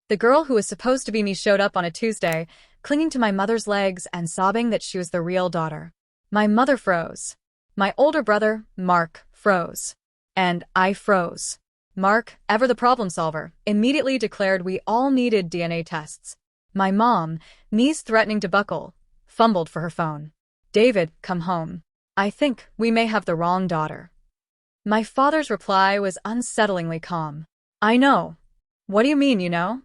The girl who was supposed to be me showed up on a Tuesday, clinging to my mother's legs and sobbing that she was the real daughter. My mother froze. My older brother, Mark, froze. And I froze. Mark, ever the problem solver, immediately declared we all needed DNA tests. My mom, knees threatening to buckle, fumbled for her phone. David, come home. I think we may have the wrong daughter. My father's reply was unsettlingly calm. I know. What do you mean, you know?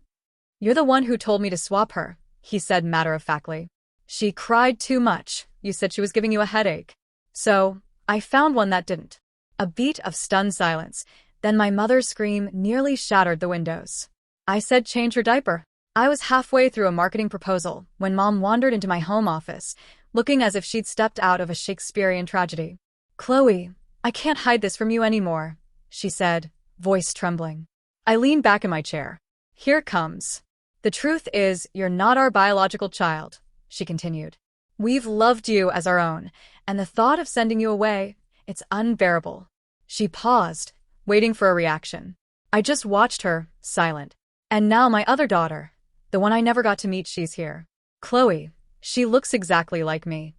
You're the one who told me to swap her, he said matter-of-factly. She cried too much. You said she was giving you a headache. So, I found one that didn't. A beat of stunned silence. Then my mother's scream nearly shattered the windows. I said change her diaper. I was halfway through a marketing proposal when Mom wandered into my home office, looking as if she'd stepped out of a Shakespearean tragedy. Chloe, I can't hide this from you anymore, she said, voice trembling. I leaned back in my chair. Here it comes. The truth is, you're not our biological child, she continued. We've loved you as our own, and the thought of sending you away, it's unbearable. She paused, waiting for a reaction. I just watched her, silent. And now my other daughter, the one I never got to meet, she's here. Chloe, she looks exactly like me.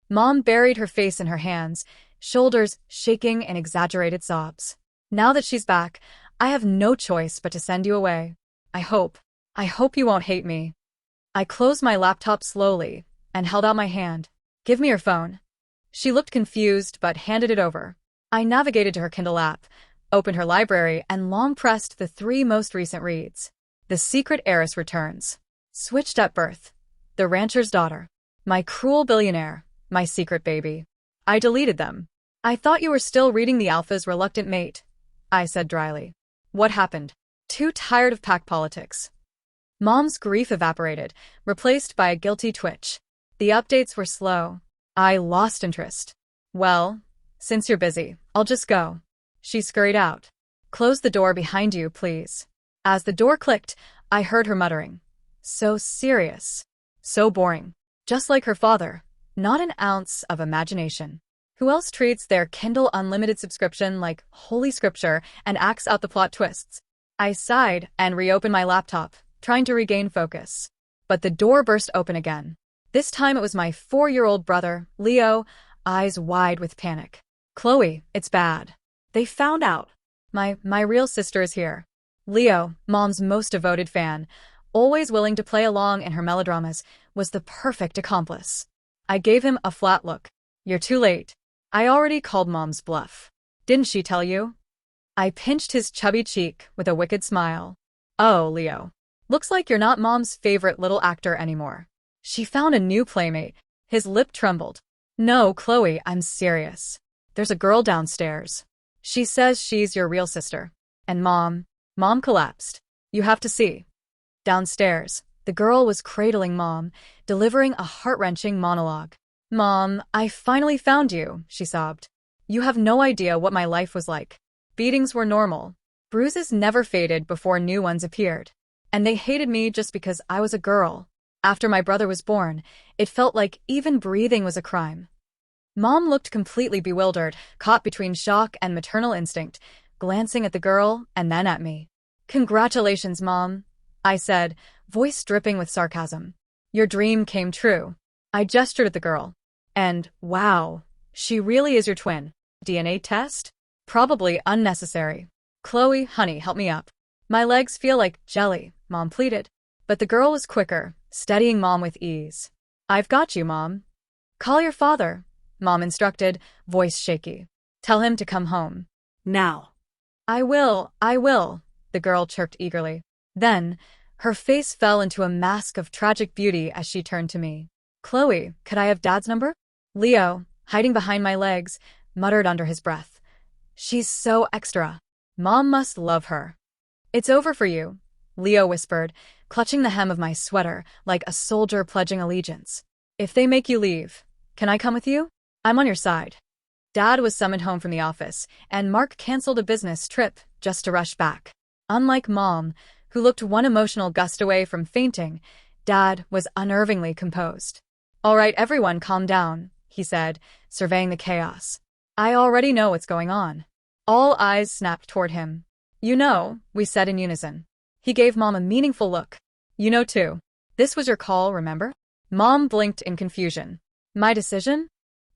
Mom buried her face in her hands, shoulders shaking in exaggerated sobs. Now that she's back, I have no choice but to send you away. I hope you won't hate me. I closed my laptop slowly and held out my hand. Give me your phone. She looked confused but handed it over. I navigated to her Kindle app, opened her library, and long pressed the 3 most recent reads. The Secret Heiress Returns. Switched at Birth. The Rancher's Daughter. My Cruel Billionaire. My Secret Baby. I deleted them. I thought you were still reading The Alpha's Reluctant Mate, I said dryly. What happened? Too tired of pack politics. Mom's grief evaporated, replaced by a guilty twitch. The updates were slow. I lost interest. Well, since you're busy, I'll just go. She scurried out. Close the door behind you, please. As the door clicked, I heard her muttering. So serious. So boring. Just like her father. Not an ounce of imagination. Who else treats their Kindle Unlimited subscription like holy scripture and acts out the plot twists? I sighed and reopened my laptop, trying to regain focus. But the door burst open again. This time it was my 4-year-old brother, Leo, eyes wide with panic. Chloe, it's bad. They found out. My real sister is here. Leo, Mom's most devoted fan, always willing to play along in her melodramas, was the perfect accomplice. I gave him a flat look. You're too late. I already called Mom's bluff. Didn't she tell you? I pinched his chubby cheek with a wicked smile. Oh, Leo. Looks like you're not Mom's favorite little actor anymore. She found a new playmate. His lip trembled. No, Chloe, I'm serious. There's a girl downstairs. She says she's your real sister. And Mom collapsed. You have to see. Downstairs, the girl was cradling Mom, delivering a heart-wrenching monologue. Mom, I finally found you, she sobbed. You have no idea what my life was like. Beatings were normal. Bruises never faded before new ones appeared. And they hated me just because I was a girl. After my brother was born, it felt like even breathing was a crime. Mom looked completely bewildered, caught between shock and maternal instinct, glancing at the girl and then at me. Congratulations, Mom, I said, voice dripping with sarcasm. Your dream came true. I gestured at the girl. And, wow, she really is your twin. DNA test? Probably unnecessary. Chloe, honey, help me up. My legs feel like jelly, Mom pleaded. But the girl was quicker, steadying Mom with ease. I've got you, Mom. Call your father, Mom instructed, voice shaky. Tell him to come home. Now. I will, the girl chirped eagerly. Then, her face fell into a mask of tragic beauty as she turned to me. Chloe, could I have Dad's number? Leo, hiding behind my legs, muttered under his breath. She's so extra. Mom must love her. It's over for you, Leo whispered, clutching the hem of my sweater like a soldier pledging allegiance. If they make you leave, can I come with you? I'm on your side. Dad was summoned home from the office, and Mark canceled a business trip just to rush back. Unlike Mom, who looked one emotional gust away from fainting, Dad was unnervingly composed. All right, everyone, calm down, he said, surveying the chaos. I already know what's going on. All eyes snapped toward him. You know, we said in unison. He gave Mom a meaningful look. You know too. This was your call, remember? Mom blinked in confusion. My decision?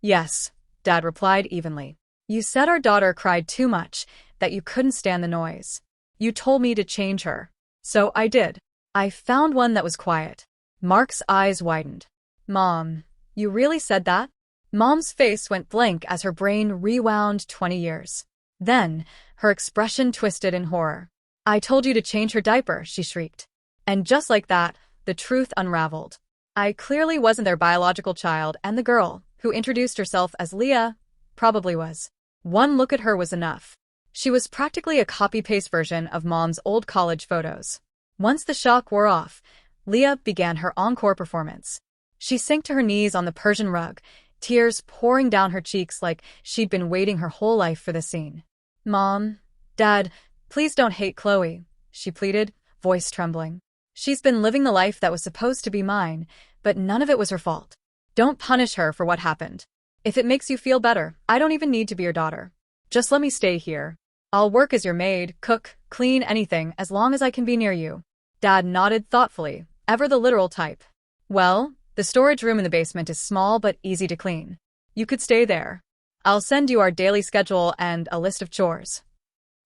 Yes, Dad replied evenly. You said our daughter cried too much, that you couldn't stand the noise. You told me to change her. So I did. I found one that was quiet. Mark's eyes widened. Mom, you really said that? Mom's face went blank as her brain rewound 20 years. Then, her expression twisted in horror. I told you to change her diaper, she shrieked. And just like that, the truth unraveled. I clearly wasn't their biological child, and the girl, who introduced herself as Leah, probably was. One look at her was enough. She was practically a copy-paste version of Mom's old college photos. Once the shock wore off, Leah began her encore performance. She sank to her knees on the Persian rug, tears pouring down her cheeks like she'd been waiting her whole life for the scene. Mom, Dad, please don't hate Chloe, she pleaded, voice trembling. She's been living the life that was supposed to be mine, but none of it was her fault. Don't punish her for what happened. If it makes you feel better, I don't even need to be your daughter. Just let me stay here. I'll work as your maid, cook, clean, anything, as long as I can be near you. Dad nodded thoughtfully, ever the literal type. Well, the storage room in the basement is small but easy to clean. You could stay there. I'll send you our daily schedule and a list of chores.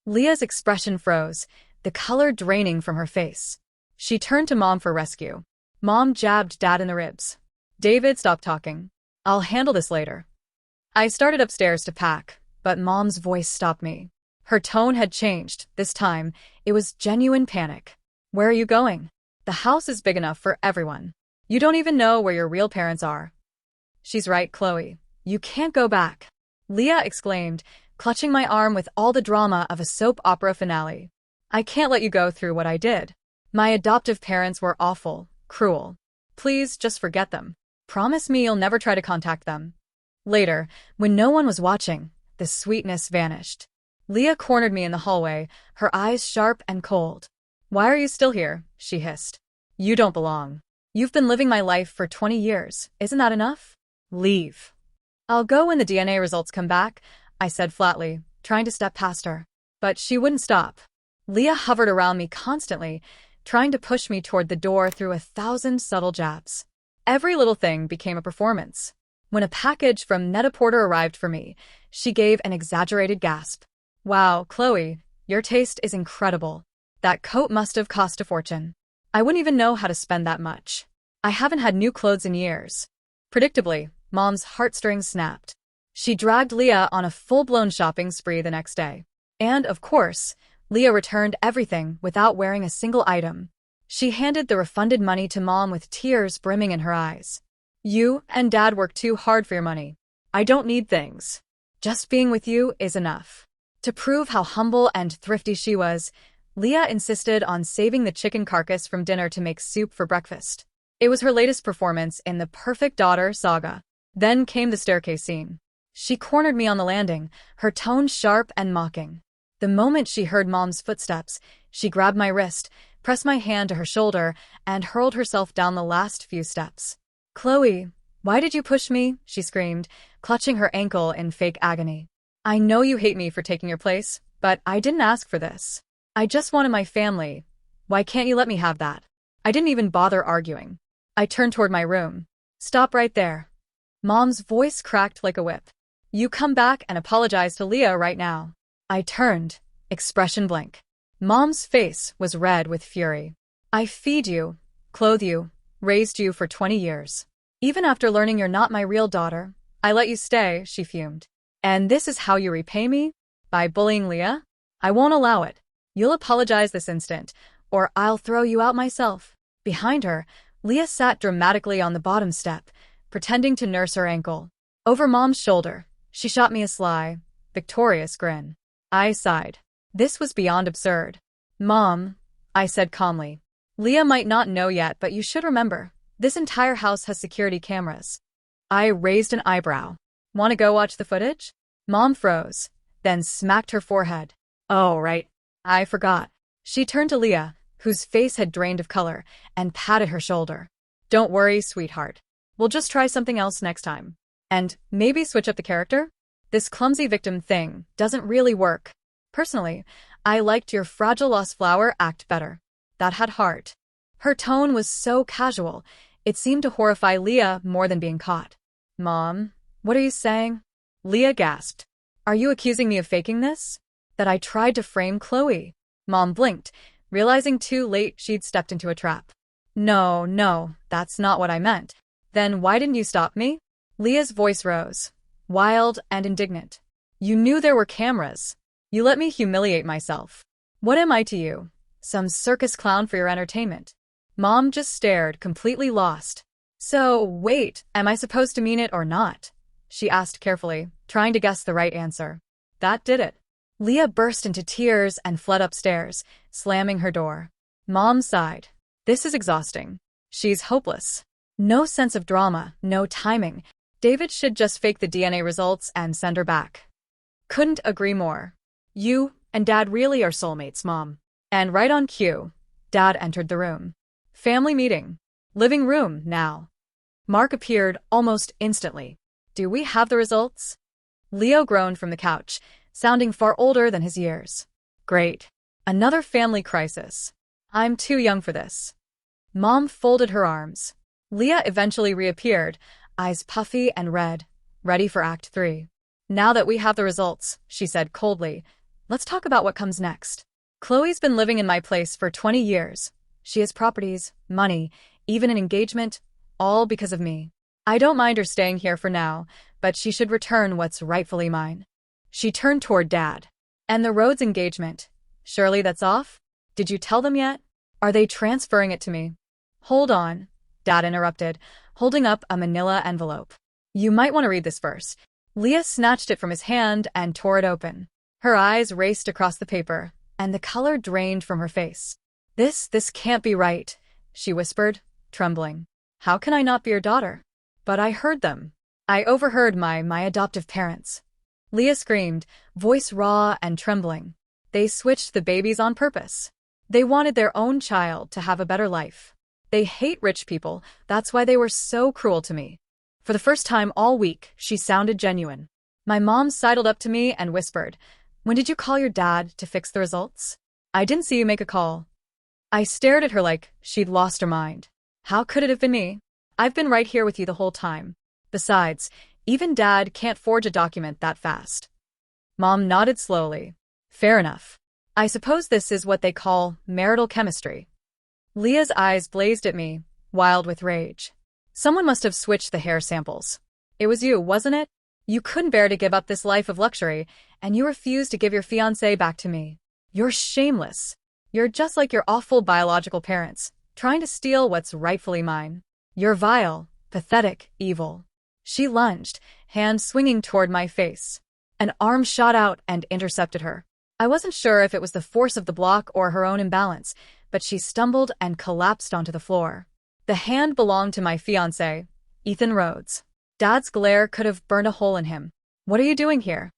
Leah's expression froze, the color draining from her face. She turned to Mom for rescue. Mom jabbed Dad in the ribs. David, stop talking. I'll handle this later. I started upstairs to pack, but Mom's voice stopped me. Her tone had changed. This time, it was genuine panic. Where are you going? The house is big enough for everyone. You don't even know where your real parents are. She's right, Chloe. You can't go back. Leah exclaimed, clutching my arm with all the drama of a soap opera finale. I can't let you go through what I did. My adoptive parents were awful, cruel. Please just forget them. Promise me you'll never try to contact them. Later, when no one was watching, the sweetness vanished. Leah cornered me in the hallway, her eyes sharp and cold. Why are you still here? She hissed. You don't belong. You've been living my life for 20 years. Isn't that enough? Leave. I'll go when the DNA results come back, I said flatly, trying to step past her. But she wouldn't stop. Leah hovered around me constantly, trying to push me toward the door through 1,000 subtle jabs. Every little thing became a performance. When a package from Net-a-Porter arrived for me, she gave an exaggerated gasp. Wow, Chloe, your taste is incredible. That coat must have cost a fortune. I wouldn't even know how to spend that much. I haven't had new clothes in years. Predictably, Mom's heartstrings snapped. She dragged Leah on a full-blown shopping spree the next day. And, of course, Leah returned everything without wearing a single item. She handed the refunded money to Mom with tears brimming in her eyes. You and Dad work too hard for your money. I don't need things. Just being with you is enough. To prove how humble and thrifty she was, Leah insisted on saving the chicken carcass from dinner to make soup for breakfast. It was her latest performance in the perfect daughter saga. Then came the staircase scene. She cornered me on the landing, her tone sharp and mocking. The moment she heard Mom's footsteps, she grabbed my wrist, pressed my hand to her shoulder, and hurled herself down the last few steps. Chloe, why did you push me? She screamed, clutching her ankle in fake agony. I know you hate me for taking your place, but I didn't ask for this. I just wanted my family. Why can't you let me have that? I didn't even bother arguing. I turned toward my room. Stop right there. Mom's voice cracked like a whip. You come back and apologize to Leah right now. I turned, expression blank. Mom's face was red with fury. I feed you, clothe you, raised you for 20 years. Even after learning you're not my real daughter, I let you stay, she fumed. And this is how you repay me? By bullying Leah? I won't allow it. You'll apologize this instant, or I'll throw you out myself. Behind her, Leah sat dramatically on the bottom step, pretending to nurse her ankle. Over Mom's shoulder, she shot me a sly, victorious grin. I sighed. This was beyond absurd. Mom, I said calmly. Leah might not know yet, but you should remember, this entire house has security cameras. I raised an eyebrow. Want to go watch the footage? Mom froze, then smacked her forehead. Oh, right. I forgot. She turned to Leah, whose face had drained of color, and patted her shoulder. Don't worry, sweetheart. We'll just try something else next time. And maybe switch up the character? This clumsy victim thing doesn't really work. Personally, I liked your fragile lost flower act better. that had heart. Her tone was so casual, it seemed to horrify Leah more than being caught. Mom, what are you saying? Leah gasped. Are you accusing me of faking this? That I tried to frame Chloe? Mom blinked, realizing too late she'd stepped into a trap. No, that's not what I meant. Then why didn't you stop me? Leah's voice rose, wild and indignant. You knew there were cameras. You let me humiliate myself. What am I to you? Some circus clown for your entertainment? Mom just stared, completely lost. So, wait, am I supposed to mean it or not? She asked carefully, trying to guess the right answer. That did it. Leah burst into tears and fled upstairs, slamming her door. Mom sighed. This is exhausting. She's hopeless. No sense of drama, no timing. David should just fake the DNA results and send her back. Couldn't agree more. You and Dad really are soulmates, Mom. And right on cue, Dad entered the room. Family meeting. Living room, now. Mark appeared almost instantly. Do we have the results? Leo groaned from the couch, sounding far older than his years. Great. Another family crisis. I'm too young for this. Mom folded her arms. Leah eventually reappeared, eyes puffy and red, ready for Act 3. Now that we have the results, she said coldly, let's talk about what comes next. Chloe's been living in my place for 20 years. She has properties, money, even an engagement, all because of me. I don't mind her staying here for now, but she should return what's rightfully mine. She turned toward Dad. And the Rhodes engagement? Surely that's off? Did you tell them yet? Are they transferring it to me? Hold on, Dad interrupted, holding up a manila envelope. You might want to read this first. Leah snatched it from his hand and tore it open. Her eyes raced across the paper, and the color drained from her face. This can't be right, she whispered, trembling. How can I not be your daughter? But I heard them. I overheard my adoptive parents. Leah screamed, voice raw and trembling. They switched the babies on purpose. They wanted their own child to have a better life. They hate rich people, that's why they were so cruel to me. For the first time all week, she sounded genuine. My mom sidled up to me and whispered, when did you call your dad to fix the results? I didn't see you make a call. I stared at her like she'd lost her mind. How could it have been me? I've been right here with you the whole time. Besides, even Dad can't forge a document that fast. Mom nodded slowly. Fair enough. I suppose this is what they call marital chemistry. Leah's eyes blazed at me, wild with rage. Someone must have switched the hair samples. It was you, wasn't it? You couldn't bear to give up this life of luxury, and you refused to give your fiancé back to me. You're shameless. You're just like your awful biological parents, trying to steal what's rightfully mine. You're vile, pathetic, evil. She lunged, hand swinging toward my face. An arm shot out and intercepted her. I wasn't sure if it was the force of the block or her own imbalance, but she stumbled and collapsed onto the floor. The hand belonged to my fiancé, Ethan Rhodes. Dad's glare could have burned a hole in him. What are you doing here?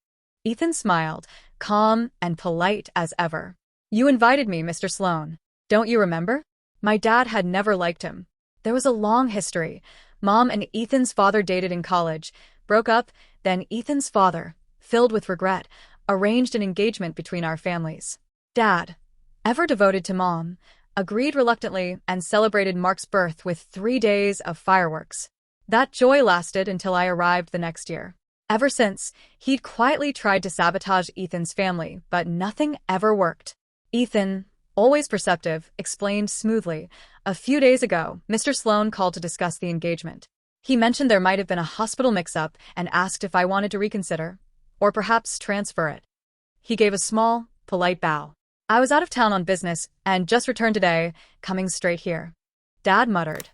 Ethan smiled, calm and polite as ever. You invited me, Mr. Sloan. Don't you remember? My dad had never liked him. There was a long history. Mom and Ethan's father dated in college, broke up, then Ethan's father, filled with regret, arranged an engagement between our families. Dad, ever devoted to Mom, agreed reluctantly and celebrated Mark's birth with 3 days of fireworks. That joy lasted until I arrived the next year. Ever since, he'd quietly tried to sabotage Ethan's family, but nothing ever worked. Ethan, always perceptive, explained smoothly. A few days ago, Mr. Sloan called to discuss the engagement. He mentioned there might have been a hospital mix-up and asked if I wanted to reconsider, or perhaps transfer it. He gave a small, polite bow. I was out of town on business and just returned today, coming straight here. Dad muttered.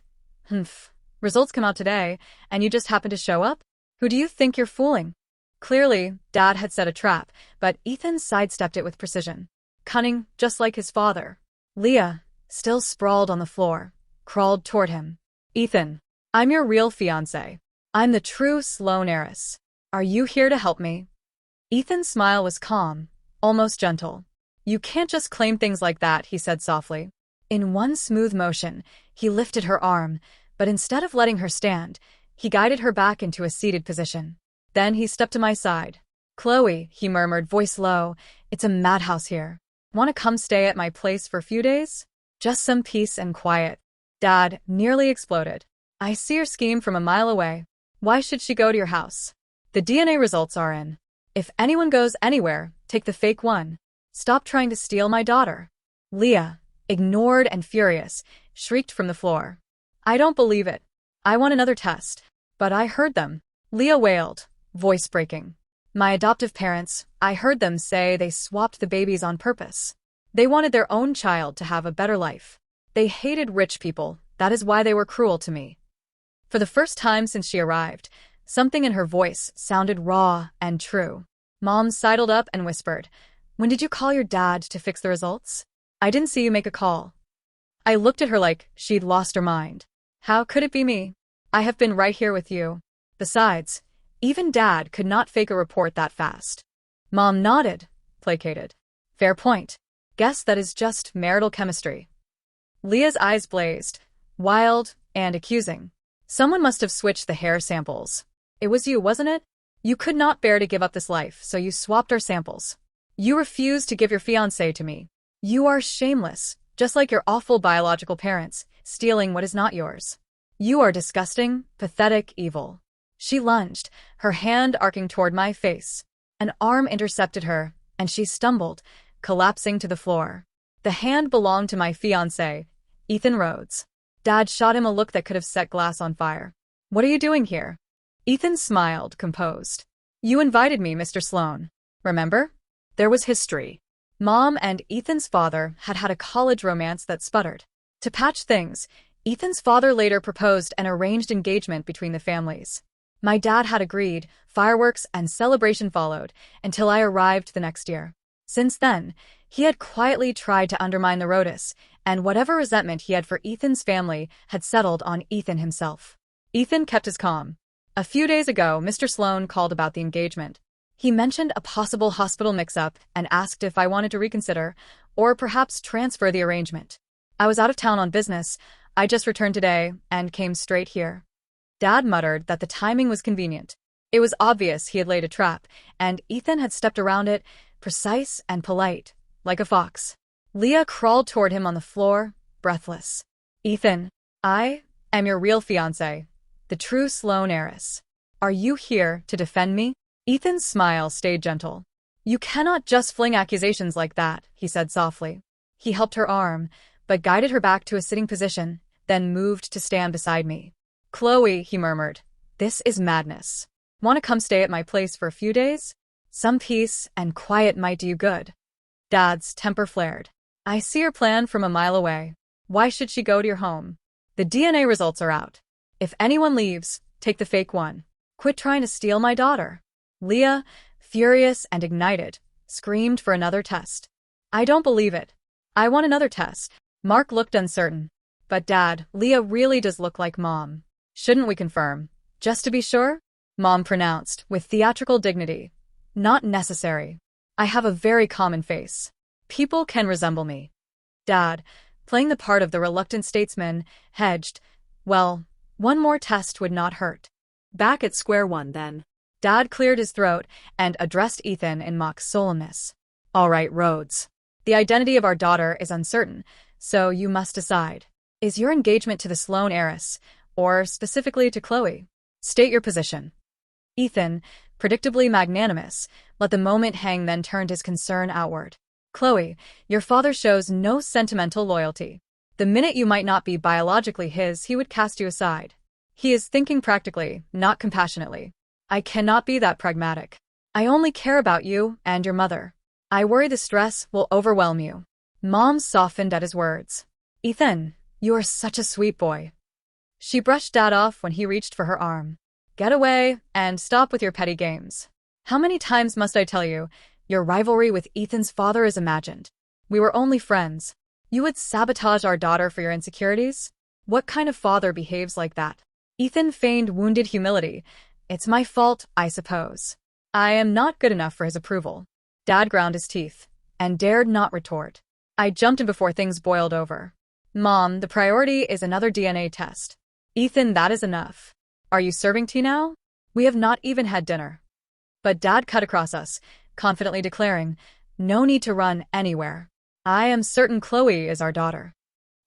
Humph. Results come out today, and you just happened to show up? Who do you think you're fooling? Clearly, Dad had set a trap, but Ethan sidestepped it with precision. Cunning, just like his father. Leah, still sprawled on the floor, crawled toward him. Ethan, I'm your real fiancé. I'm the true Sloan heiress. Are you here to help me? Ethan's smile was calm, almost gentle. You can't just claim things like that, he said softly. In one smooth motion, he lifted her arm, but instead of letting her stand, he guided her back into a seated position. Then he stepped to my side. Chloe, he murmured, voice low, it's a madhouse here. Want to come stay at my place for a few days? Just some peace and quiet. Dad nearly exploded. I see your scheme from a mile away. Why should she go to your house? The DNA results are in. If anyone goes anywhere, take the fake one. Stop trying to steal my daughter. Leah, ignored and furious, shrieked from the floor. I don't believe it. I want another test. But I heard them. Leah wailed, voice breaking. My adoptive parents, I heard them say they swapped the babies on purpose. They wanted their own child to have a better life. They hated rich people, that is why they were cruel to me. For the first time since she arrived, something in her voice sounded raw and true. Mom sidled up and whispered, When did you call your dad to fix the results? I didn't see you make a call. I looked at her like she'd lost her mind. How could it be me? I have been right here with you. Besides, even Dad could not fake a report that fast. Mom nodded, placated. Fair point. Guess that is just marital chemistry. Leah's eyes blazed, wild and accusing. Someone must have switched the hair samples. It was you, wasn't it? You could not bear to give up this life, so you swapped our samples. You refused to give your fiancé to me. You are shameless, just like your awful biological parents, stealing what is not yours. You are disgusting, pathetic, evil. She lunged, her hand arcing toward my face. An arm intercepted her, and she stumbled, collapsing to the floor. The hand belonged to my fiancé, Ethan Rhodes. Dad shot him a look that could have set glass on fire. What are you doing here? Ethan smiled, composed. You invited me, Mr. Sloan. Remember? There was history. Mom and Ethan's father had had a college romance that sputtered. To patch things, Ethan's father later proposed an arranged engagement between the families. My dad had agreed, fireworks and celebration followed, until I arrived the next year. Since then, he had quietly tried to undermine the Rhodes, and whatever resentment he had for Ethan's family had settled on Ethan himself. Ethan kept his calm. A few days ago, Mr. Sloan called about the engagement. He mentioned a possible hospital mix-up and asked if I wanted to reconsider, or perhaps transfer the arrangement. I was out of town on business. I just returned today and came straight here. Dad muttered that the timing was convenient. It was obvious he had laid a trap, and Ethan had stepped around it, precise and polite, like a fox. Leah crawled toward him on the floor, breathless. Ethan, I am your real fiancé, the true Sloan heiress. Are you here to defend me? Ethan's smile stayed gentle. You cannot just fling accusations like that, he said softly. He helped her arm, but guided her back to a sitting position, then moved to stand beside me. Chloe, he murmured, this is madness. Want to come stay at my place for a few days? Some peace and quiet might do you good. Dad's temper flared. I see your plan from a mile away. Why should she go to your home? The DNA results are out. If anyone leaves, take the fake one. Quit trying to steal my daughter. Leah, furious and ignited, screamed for another test. I don't believe it. I want another test. Mark looked uncertain. But Dad, Leah really does look like Mom. Shouldn't we confirm? Just to be sure? Mom pronounced, with theatrical dignity. Not necessary. I have a very common face. People can resemble me. Dad, playing the part of the reluctant statesman, hedged. Well, one more test would not hurt. Back at square one, then. Dad cleared his throat and addressed Ethan in mock solemnness. All right, Rhodes. The identity of our daughter is uncertain, so you must decide. Is your engagement to the Sloan heiress, or specifically to Chloe? State your position. Ethan, predictably magnanimous, let the moment hang, then turned his concern outward. Chloe, your father shows no sentimental loyalty. The minute you might not be biologically his, he would cast you aside. He is thinking practically, not compassionately. I cannot be that pragmatic. I only care about you and your mother. I worry the stress will overwhelm you. Mom softened at his words. Ethan, you are such a sweet boy. She brushed Dad off when he reached for her arm. Get away and stop with your petty games. How many times must I tell you, your rivalry with Ethan's father is imagined. We were only friends. You would sabotage our daughter for your insecurities? What kind of father behaves like that? Ethan feigned wounded humility. It's my fault, I suppose. I am not good enough for his approval. Dad ground his teeth and dared not retort. I jumped in before things boiled over. Mom, the priority is another DNA test. Ethan, that is enough. Are you serving tea now? We have not even had dinner. But Dad cut across us, confidently declaring, no need to run anywhere. I am certain Chloe is our daughter.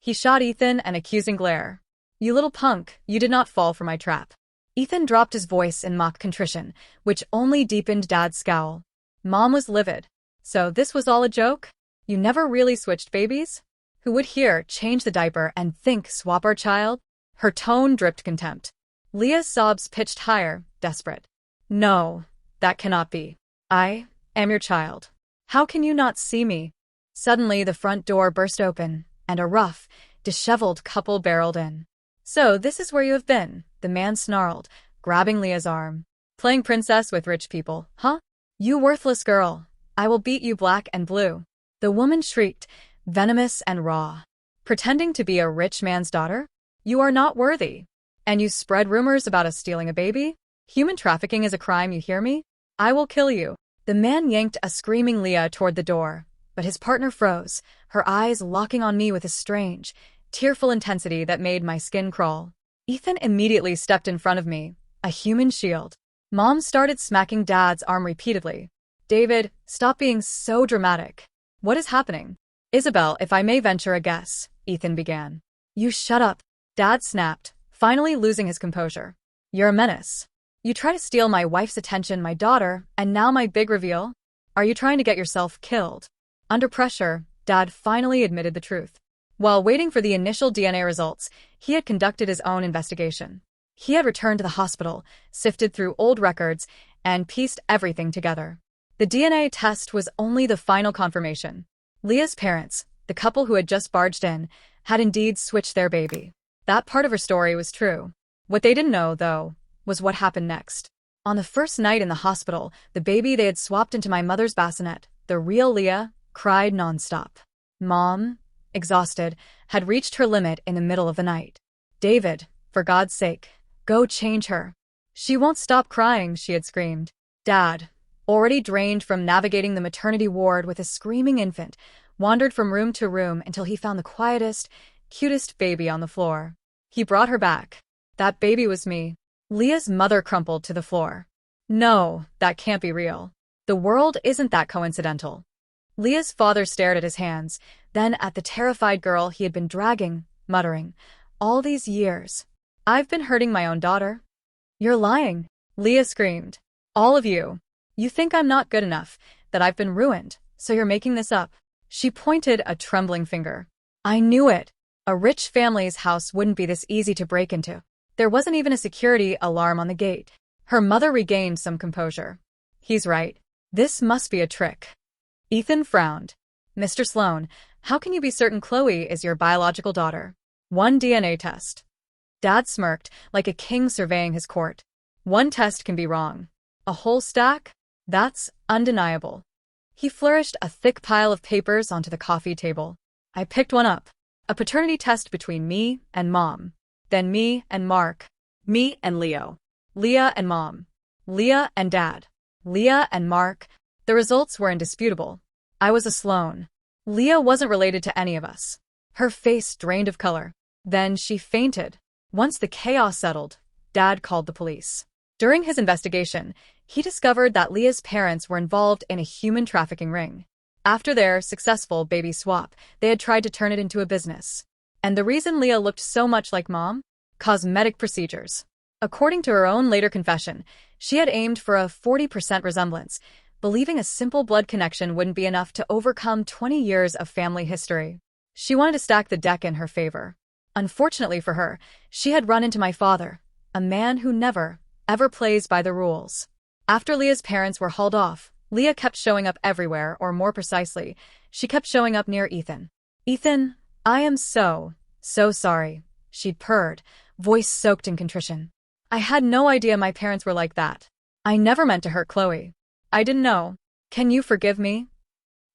He shot Ethan an accusing glare. You little punk, you did not fall for my trap. Ethan dropped his voice in mock contrition, which only deepened Dad's scowl. Mom was livid. So this was all a joke? You never really switched babies? Who would hear change the diaper and think swap our child? Her tone dripped contempt. Leah's sobs pitched higher, desperate. No, that cannot be. I am your child. How can you not see me? Suddenly the front door burst open, and a rough, disheveled couple barreled in. So this is where you have been, the man snarled, grabbing Leah's arm. Playing princess with rich people, huh? You worthless girl. I will beat you black and blue. The woman shrieked, venomous and raw. Pretending to be a rich man's daughter? You are not worthy. And you spread rumors about us stealing a baby? Human trafficking is a crime, you hear me? I will kill you. The man yanked a screaming Leah toward the door, but his partner froze, her eyes locking on me with a strange, tearful intensity that made my skin crawl. Ethan immediately stepped in front of me, a human shield. Mom started smacking Dad's arm repeatedly. David, stop being so dramatic. What is happening? Isabel, if I may venture a guess, Ethan began. You shut up, Dad snapped, finally losing his composure. You're a menace. You try to steal my wife's attention, my daughter, and now my big reveal? Are you trying to get yourself killed? Under pressure, Dad finally admitted the truth. While waiting for the initial DNA results, he had conducted his own investigation. He had returned to the hospital, sifted through old records, and pieced everything together. The DNA test was only the final confirmation. Leah's parents, the couple who had just barged in, had indeed switched their baby. That part of her story was true. What they didn't know, though, was what happened next. On the first night in the hospital, the baby they had swapped into my mother's bassinet, the real Leah, cried nonstop. Mom, exhausted, had reached her limit in the middle of the night. David, for God's sake, go change her. She won't stop crying, she had screamed. Dad, already drained from navigating the maternity ward with a screaming infant, wandered from room to room until he found the quietest, cutest baby on the floor. He brought her back. That baby was me. Leah's mother crumpled to the floor. No, that can't be real. The world isn't that coincidental. Leah's father stared at his hands, then at the terrified girl he had been dragging, muttering, all these years. I've been hurting my own daughter. You're lying, Leah screamed. All of you. You think I'm not good enough, that I've been ruined, so you're making this up. She pointed a trembling finger. I knew it. A rich family's house wouldn't be this easy to break into. There wasn't even a security alarm on the gate. Her mother regained some composure. He's right. This must be a trick. Ethan frowned. Mr. Sloan, how can you be certain Chloe is your biological daughter? One DNA test. Dad smirked, like a king surveying his court. One test can be wrong. A whole stack? That's undeniable. He flourished a thick pile of papers onto the coffee table. I picked one up. A paternity test between me and Mom. Then me and Mark. Me and Leo. Leah and Mom. Leah and Dad. Leah and Mark. The results were indisputable. I was a Sloan. Leah wasn't related to any of us. Her face drained of color. Then she fainted. Once the chaos settled, Dad called the police. During his investigation, he discovered that Leah's parents were involved in a human trafficking ring. After their successful baby swap, they had tried to turn it into a business. And the reason Leah looked so much like Mom? Cosmetic procedures. According to her own later confession, she had aimed for a 40% resemblance, believing a simple blood connection wouldn't be enough to overcome 20 years of family history. She wanted to stack the deck in her favor. Unfortunately for her, she had run into my father, a man who never, ever plays by the rules. After Leah's parents were hauled off, Leah kept showing up everywhere, or more precisely, she kept showing up near Ethan. Ethan, I am so sorry, she'd purred, voice soaked in contrition. I had no idea my parents were like that. I never meant to hurt Chloe. I didn't know. Can you forgive me?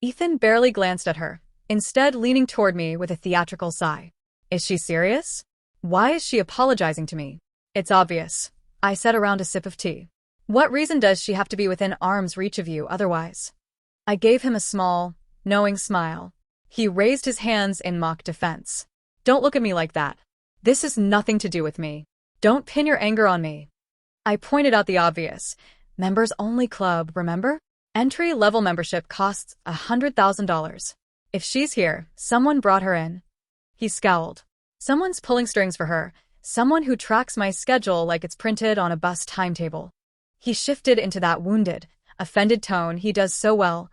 Ethan barely glanced at her, instead leaning toward me with a theatrical sigh. Is she serious? Why is she apologizing to me? It's obvious, I said around a sip of tea. What reason does she have to be within arm's reach of you otherwise? I gave him a small, knowing smile. He raised his hands in mock defense. Don't look at me like that. This has nothing to do with me. Don't pin your anger on me. I pointed out the obvious. Members only club, remember? Entry-level membership costs $100,000. If she's here, someone brought her in. He scowled. Someone's pulling strings for her. Someone who tracks my schedule like it's printed on a bus timetable. He shifted into that wounded, offended tone he does so well.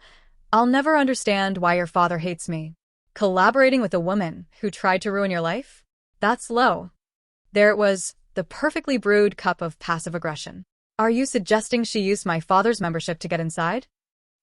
I'll never understand why your father hates me. Collaborating with a woman who tried to ruin your life? That's low. There it was, the perfectly brewed cup of passive aggression. Are you suggesting she used my father's membership to get inside?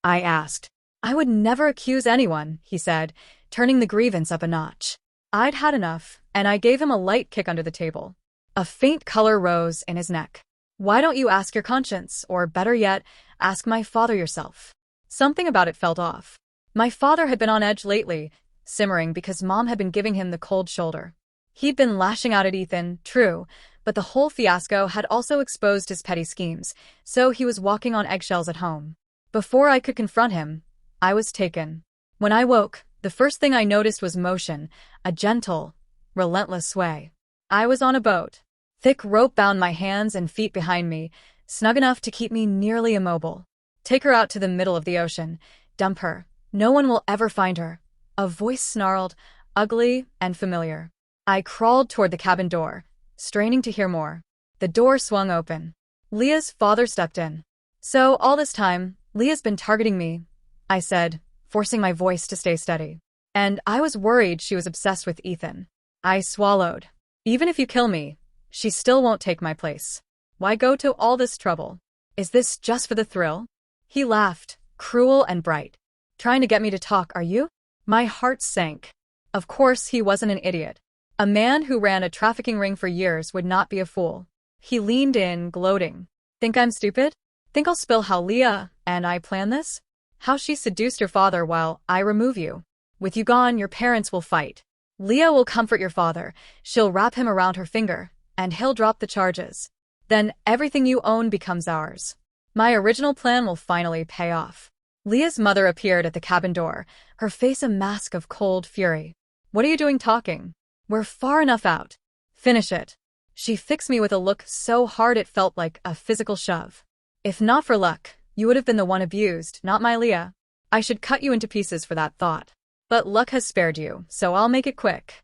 I asked. I would never accuse anyone, he said, turning the grievance up a notch. I'd had enough, and I gave him a light kick under the table. A faint color rose in his neck. Why don't you ask your conscience, or better yet, ask my father yourself? Something about it felt off. My father had been on edge lately, simmering because Mom had been giving him the cold shoulder. He'd been lashing out at Ethan, true, but the whole fiasco had also exposed his petty schemes, so he was walking on eggshells at home. Before I could confront him, I was taken. When I woke, the first thing I noticed was motion, a gentle, relentless sway. I was on a boat. Thick rope bound my hands and feet behind me, snug enough to keep me nearly immobile. Take her out to the middle of the ocean. Dump her. No one will ever find her. A voice snarled, ugly and familiar. I crawled toward the cabin door, straining to hear more. The door swung open. Leah's father stepped in. So, all this time, Leah's been targeting me, I said, forcing my voice to stay steady. And I was worried she was obsessed with Ethan. I swallowed. Even if you kill me, she still won't take my place. Why go to all this trouble? Is this just for the thrill? He laughed, cruel and bright. Trying to get me to talk, are you? My heart sank. Of course he wasn't an idiot. A man who ran a trafficking ring for years would not be a fool. He leaned in, gloating. Think I'm stupid? Think I'll spill how Leah and I plan this? How she seduced your father while I remove you. With you gone, your parents will fight. Leah will comfort your father. She'll wrap him around her finger, and he'll drop the charges. Then everything you own becomes ours. My original plan will finally pay off. Leah's mother appeared at the cabin door, her face a mask of cold fury. What are you doing talking? We're far enough out. Finish it. She fixed me with a look so hard it felt like a physical shove. If not for luck, you would have been the one abused, not my Leah. I should cut you into pieces for that thought. But luck has spared you, so I'll make it quick.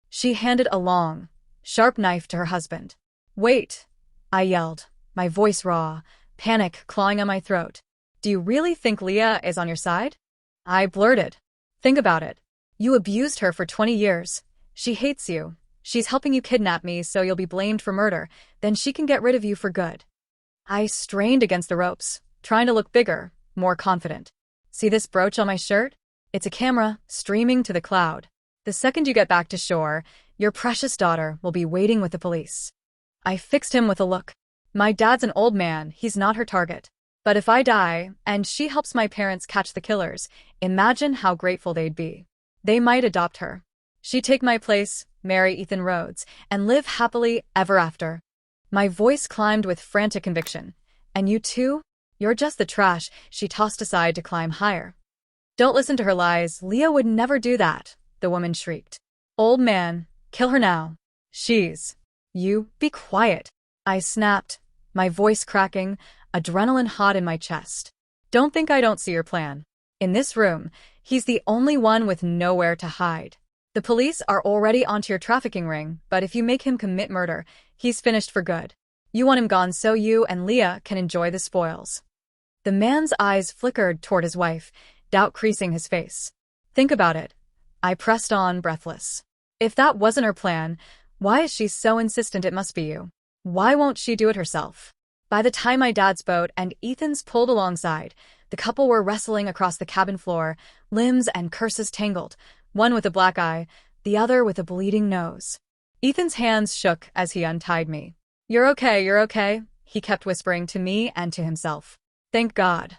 She handed a long, sharp knife to her husband. Wait, I yelled, my voice raw, panic clawing on my throat. Do you really think Leah is on your side? I blurted. Think about it. You abused her for 20 years. She hates you. She's helping you kidnap me so you'll be blamed for murder. Then she can get rid of you for good. I strained against the ropes, trying to look bigger, more confident. See this brooch on my shirt? It's a camera, streaming to the cloud. The second you get back to shore, your precious daughter will be waiting with the police. I fixed him with a look. My dad's an old man, he's not her target. But if I die, and she helps my parents catch the killers, imagine how grateful they'd be. They might adopt her. She'd take my place, marry Ethan Rhodes, and live happily ever after. My voice climbed with frantic conviction. And you too? You're just the trash she tossed aside to climb higher. Don't listen to her lies. Leah would never do that, the woman shrieked. Old man, kill her now. She's... You, be quiet. I snapped, my voice cracking, adrenaline hot in my chest. Don't think I don't see your plan. In this room, he's the only one with nowhere to hide. The police are already onto your trafficking ring, but if you make him commit murder, he's finished for good. You want him gone so you and Leah can enjoy the spoils. The man's eyes flickered toward his wife, doubt creasing his face. Think about it. I pressed on, breathless. If that wasn't her plan, why is she so insistent it must be you? Why won't she do it herself? By the time my dad's boat and Ethan's pulled alongside, the couple were wrestling across the cabin floor, limbs and curses tangled, one with a black eye, the other with a bleeding nose. Ethan's hands shook as he untied me. You're okay, he kept whispering to me and to himself. Thank God.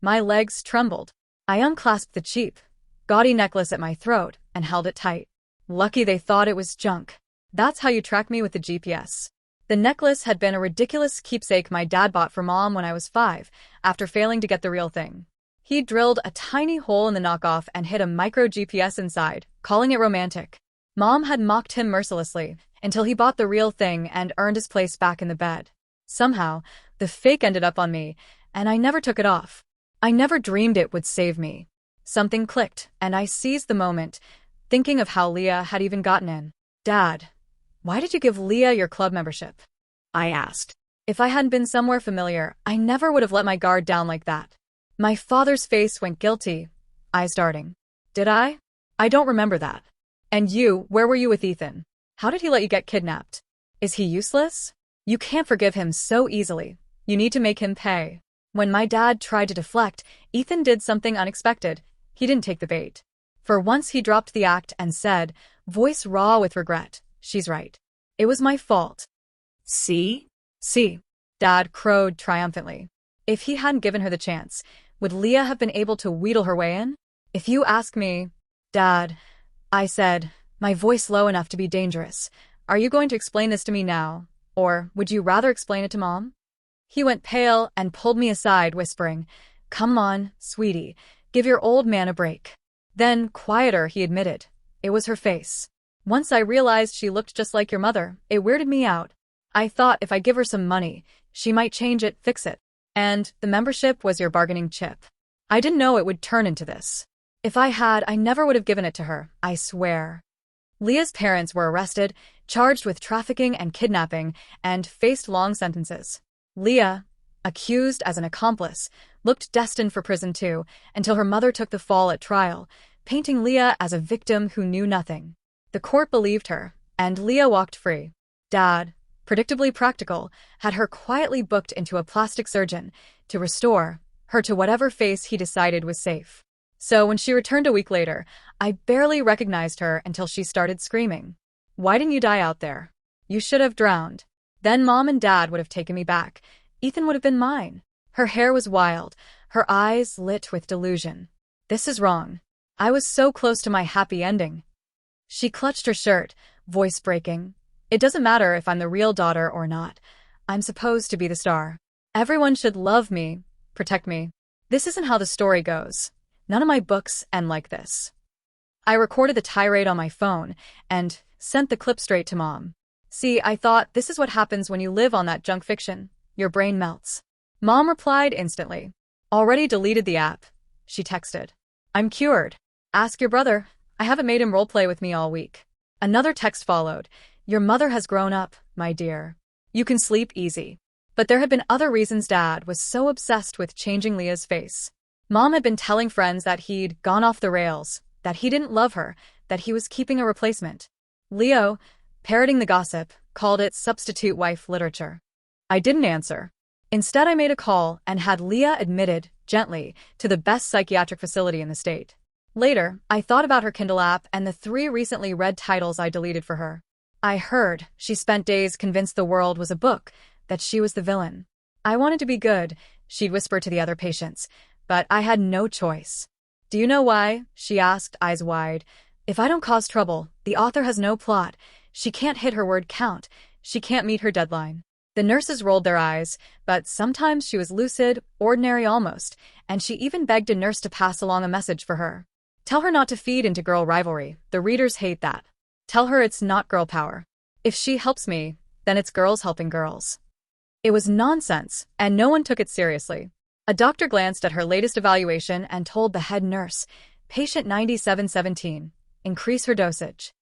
My legs trembled. I unclasped the cheap, gaudy necklace at my throat and held it tight. Lucky they thought it was junk. That's how you track me with the GPS. The necklace had been a ridiculous keepsake my dad bought for Mom when I was 5, after failing to get the real thing. He drilled a tiny hole in the knockoff and hid a micro GPS inside, calling it romantic. Mom had mocked him mercilessly, until he bought the real thing and earned his place back in the bed. Somehow, the fake ended up on me, and I never took it off. I never dreamed it would save me. Something clicked, and I seized the moment. thinking of how Leah had even gotten in. "Dad, why did you give Leah your club membership?" I asked. If I hadn't been somewhere familiar, I never would have let my guard down like that. My father's face went guilty, eyes darting. "Did I? I don't remember that. And you, where were you with Ethan? How did he let you get kidnapped? Is he useless? You can't forgive him so easily. You need to make him pay." When my dad tried to deflect, Ethan did something unexpected. He didn't take the bait. For once he dropped the act and said, voice raw with regret, "She's right. It was my fault." "See? See," Dad crowed triumphantly. If he hadn't given her the chance, would Leah have been able to wheedle her way in? "If you ask me, Dad," I said, my voice low enough to be dangerous, "are you going to explain this to me now? Or would you rather explain it to Mom?" He went pale and pulled me aside, whispering, "Come on, sweetie, give your old man a break." Then, quieter, he admitted, "It was her face. Once I realized she looked just like your mother, it weirded me out. I thought if I give her some money, she might change it, fix it. And the membership was your bargaining chip. I didn't know it would turn into this. If I had, I never would have given it to her, I swear." Leah's parents were arrested, charged with trafficking and kidnapping, and faced long sentences. Leah, accused as an accomplice, looked destined for prison too, until her mother took the fall at trial, painting Leah as a victim who knew nothing. The court believed her, and Leah walked free. Dad, predictably practical, had her quietly booked into a plastic surgeon to restore her to whatever face he decided was safe. So when she returned a week later, I barely recognized her until she started screaming. "Why didn't you die out there? You should have drowned. Then Mom and Dad would have taken me back. Ethan would have been mine." Her hair was wild, her eyes lit with delusion. "This is wrong. I was so close to my happy ending." She clutched her shirt, voice breaking. "It doesn't matter if I'm the real daughter or not. I'm supposed to be the star. Everyone should love me, protect me. This isn't how the story goes. None of my books end like this." I recorded the tirade on my phone and sent the clip straight to Mom. "See, I thought this is what happens when you live on that junk fiction. Your brain melts." Mom replied instantly. "Already deleted the app," she texted. "I'm cured. Ask your brother. I haven't made him roleplay with me all week." Another text followed. "Your mother has grown up, my dear. You can sleep easy." But there had been other reasons Dad was so obsessed with changing Leah's face. Mom had been telling friends that he'd gone off the rails, that he didn't love her, that he was keeping a replacement. Leo, parroting the gossip, called it substitute wife literature. I didn't answer. Instead, I made a call and had Leah admitted, gently, to the best psychiatric facility in the state. Later, I thought about her Kindle app and the 3 recently read titles I deleted for her. I heard she spent days convinced the world was a book, that she was the villain. "I wanted to be good," she'd whisper to the other patients, "but I had no choice." "Do you know why?" she asked, eyes wide. "If I don't cause trouble, the author has no plot. She can't hit her word count. She can't meet her deadline." The nurses rolled their eyes, but sometimes she was lucid, ordinary almost, and she even begged a nurse to pass along a message for her. "Tell her not to feed into girl rivalry. The readers hate that. Tell her it's not girl power. If she helps me, then it's girls helping girls." It was nonsense, and no one took it seriously. A doctor glanced at her latest evaluation and told the head nurse, "Patient 9717, increase her dosage."